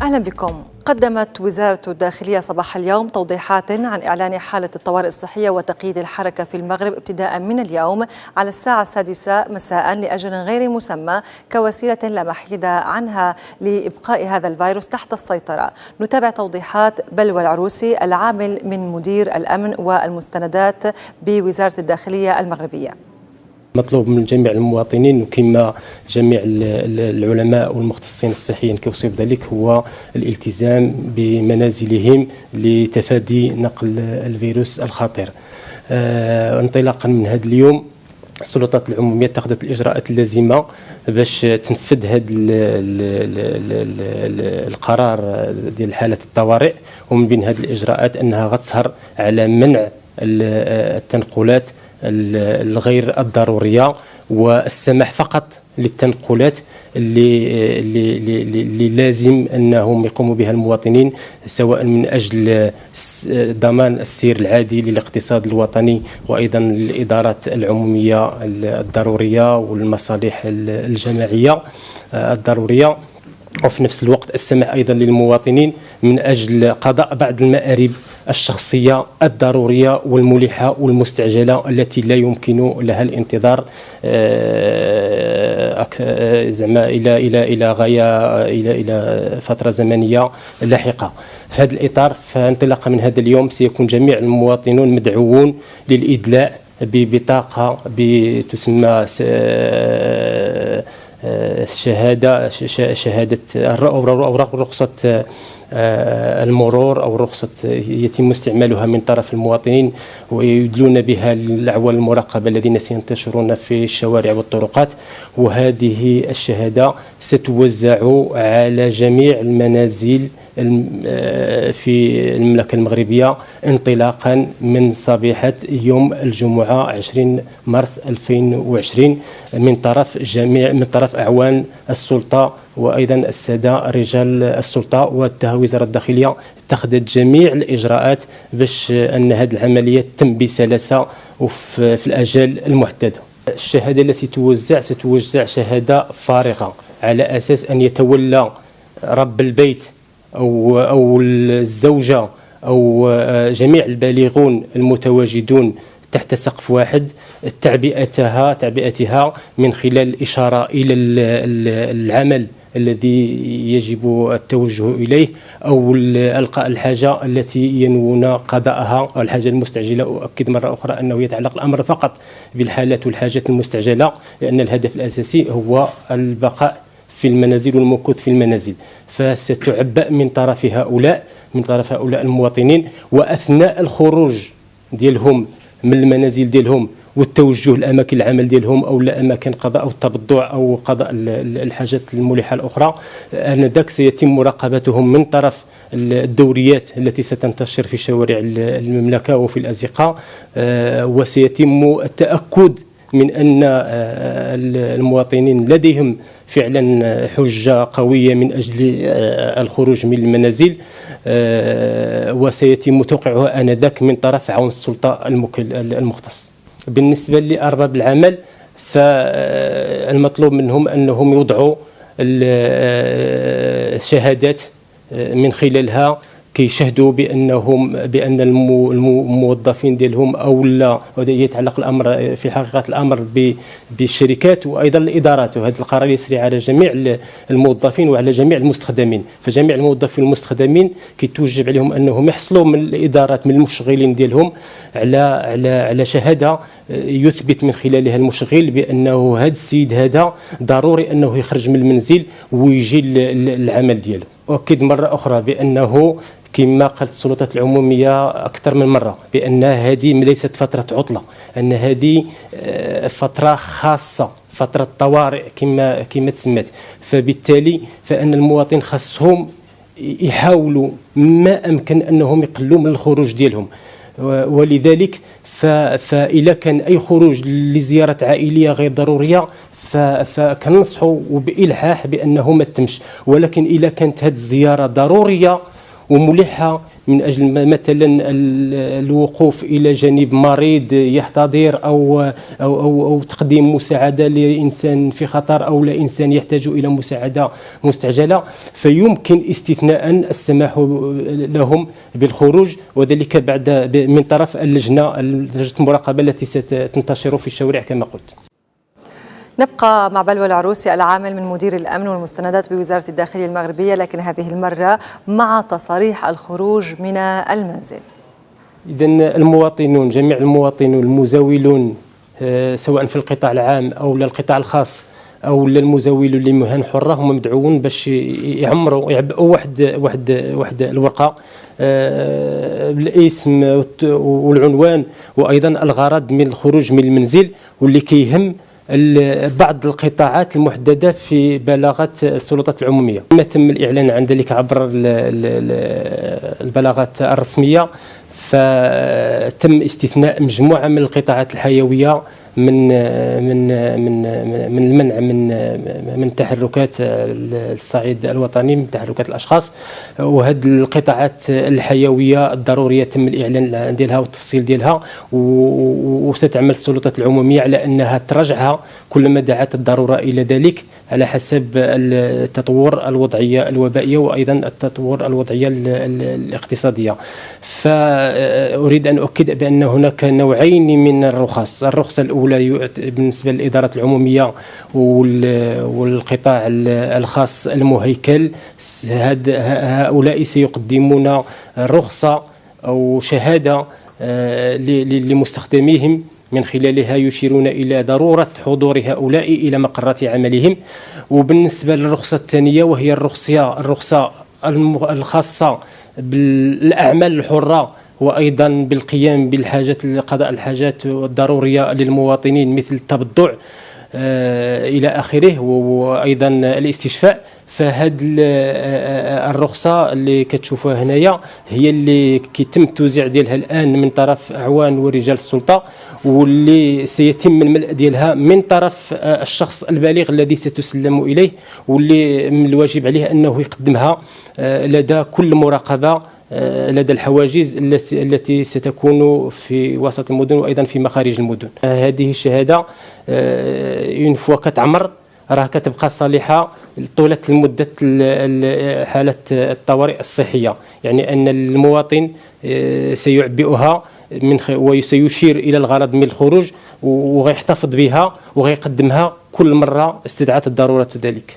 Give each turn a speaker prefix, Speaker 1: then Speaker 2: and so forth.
Speaker 1: أهلا بكم. قدمت وزارة الداخلية صباح اليوم توضيحات عن إعلان حالة الطوارئ الصحية وتقييد الحركة في المغرب ابتداء من اليوم على الساعة 6 مساء لأجل غير مسمى كوسيلة لا محيد عنها لإبقاء هذا الفيروس تحت السيطرة. نتابع توضيحات بلوى العروسي العامل من مدير الأمن والمستندات بوزارة الداخلية المغربية.
Speaker 2: مطلوب من جميع المواطنين وكما جميع العلماء والمختصين الصحيين كيوصيو ذلك هو الالتزام بمنازلهم لتفادي نقل الفيروس الخطير. انطلاقا من هذا اليوم السلطات العموميه اتخذت الاجراءات اللازمه باش تنفذ هذا القرار ديال حاله الطوارئ، ومن بين هذه الاجراءات انها غتسهر على منع التنقلات الغير الضروريه والسماح فقط للتنقلات اللي لازم انهم يقوموا بها المواطنين، سواء من اجل ضمان السير العادي للاقتصاد الوطني وايضا للادارات العموميه الضروريه والمصالح الجماعيه الضروريه، وفي نفس الوقت السماح ايضا للمواطنين من اجل قضاء بعض المآرب الشخصيه الضروريه والملحه والمستعجله التي لا يمكن لها الانتظار زعما الى غايه الى فتره زمنيه لاحقه. في هذا الاطار فانطلاقا من هذا اليوم سيكون جميع المواطنون مدعوون للادلاء ببطاقه تسمى شهادة أوراق رخصة المرور أو رخصة يتم استعمالها من طرف المواطنين ويدلون بها الأعوان المراقبة الذين سينتشرون في الشوارع والطرقات، وهذه الشهادة ستوزع على جميع المنازل في المملكة المغربية انطلاقا من صبيحة يوم الجمعة 20 مارس 2020 من طرف أعوان السلطة وأيضا السادة رجال السلطة. وزارة الداخلية اتخذت جميع الإجراءات باش أن هذه العملية تتم بسلاسة وفي الأجال المحددة. الشهادة التي ستوزع شهادة فارغة على أساس أن يتولى رب البيت أو الزوجة أو جميع البالغون المتواجدون تحت سقف واحد تعبئتها من خلال الإشارة إلى العمل الذي يجب التوجه إليه أو إلقاء الحاجة التي ينوون قضاءها أو الحاجة المستعجلة. أؤكد مرة أخرى أنه يتعلق الأمر فقط بالحالات والحاجات المستعجلة، لأن الهدف الأساسي هو البقاء في المنازل والمكوث في المنازل، فستعبأ من طرف هؤلاء المواطنين، وأثناء الخروج ديالهم من المنازل ديالهم والتوجه لاماكن العمل ديالهم او لاماكن قضاء او التبضع او قضاء الحاجات الملحه الاخرى، انذاك سيتم مراقبتهم من طرف الدوريات التي ستنتشر في شوارع المملكه وفي الازقه، وسيتم التاكد من ان المواطنين لديهم فعلا حجه قويه من اجل الخروج من المنازل، وسيتم توقيعها انذاك من طرف عون السلطه المختص. بالنسبه لارباب العمل فالمطلوب منهم انهم يوضعوا الشهادات من خلالها كيشهدوا بان الموظفين ديالهم او لا، يتعلق الامر في حقيقه الامر بالشركات وايضا الادارات، وهذا القرار يسري على جميع الموظفين وعلى جميع المستخدمين. فجميع الموظفين والمستخدمين كيتوجب عليهم انهم يحصلوا من الادارات من المشغلين ديالهم على شهاده يثبت من خلالها المشغل بانه هذا السيد هذا ضروري انه يخرج من المنزل ويجي للعمل ديالو. أؤكد مرة أخرى بأنه كما قالت السلطات العمومية أكثر من مرة بأن هذه ليست فترة عطلة، أن هذه فترة خاصة، فترة طوارئ كما تسمت، فبالتالي فأن المواطن خاصهم يحاولوا ما أمكن أنهم يقلوا من الخروج ديالهم، ولذلك فإذا كان أي خروج لزيارة عائلية غير ضرورية فكننصحوا وبإلحاح بأنه ما تمش، ولكن إذا كانت هذه الزيارة ضرورية وملحة من أجل مثلا الوقوف إلى جانب مريض يحتضر أو تقديم مساعدة لإنسان في خطر أو لإنسان يحتاج إلى مساعدة مستعجلة، فيمكن استثناء السماح لهم بالخروج، وذلك بعد من طرف لجنة المراقبة التي ستنتشر في الشوارع كما قلت.
Speaker 1: نبقى مع بلوى العروسي العامل من مدير الأمن والمستندات بوزارة الداخلية المغربية، لكن هذه المرة مع تصاريح الخروج من المنزل.
Speaker 2: إذن المواطنون، جميع المواطنون المزاولون سواء في القطاع العام أو القطاع الخاص أو المزاولون لمهن حرة هم مدعوون باش يعبئوا واحد الورقة بالاسم والعنوان وأيضا الغرض من الخروج من المنزل، واللي كيهم بعض القطاعات المحددة في بلاغات السلطات العمومية. ما تم الإعلان عن ذلك عبر البلاغات الرسمية، فتم استثناء مجموعة من القطاعات الحيوية من المنع من تحركات الصعيد الوطني، من تحركات الاشخاص. وهذه القطاعات الحيويه الضروريه تم الاعلان ديالها والتفصيل ديالها، وستعمل السلطات العموميه على انها تراجعها كلما دعت الضروره الى ذلك على حسب التطور الوضعيه الوبائيه وايضا التطور الوضعيه الاقتصاديه. فاريد ان اؤكد بان هناك نوعين من الرخص. الرخصه الاولى بالنسبه للادارات العموميه والقطاع الخاص المهيكل، هؤلاء سيقدمون رخصه او شهاده لمستخدميهم من خلالها يشيرون إلى ضرورة حضور هؤلاء إلى مقرات عملهم. وبالنسبة للرخصة الثانية وهي الرخصة الخاصة بالأعمال الحرة وأيضا بالقيام بالحاجات قضاء الحاجات الضرورية للمواطنين مثل التبضع إلى آخره وأيضا الاستشفاء. فهاد الرخصة اللي كتشوفوها هنايا هي اللي كيتم التوزيع ديالها الآن من طرف أعوان ورجال السلطة، واللي سيتم الملء ديالها من طرف الشخص البالغ الذي ستسلم إليه، واللي من الواجب عليه أنه يقدمها لدى كل مراقبة لدى الحواجز التي ستكون في وسط المدن وأيضا في مخارج المدن. هذه الشهادة اون فوا كتعمر راه كتبقى صالحة طولة المدة حالة الطوارئ الصحية، يعني أن المواطن سيعبئها وسيشير إلى الغرض من الخروج وغيحتفظ بها وغيقدمها كل مرة استدعت الضرورة ذلك.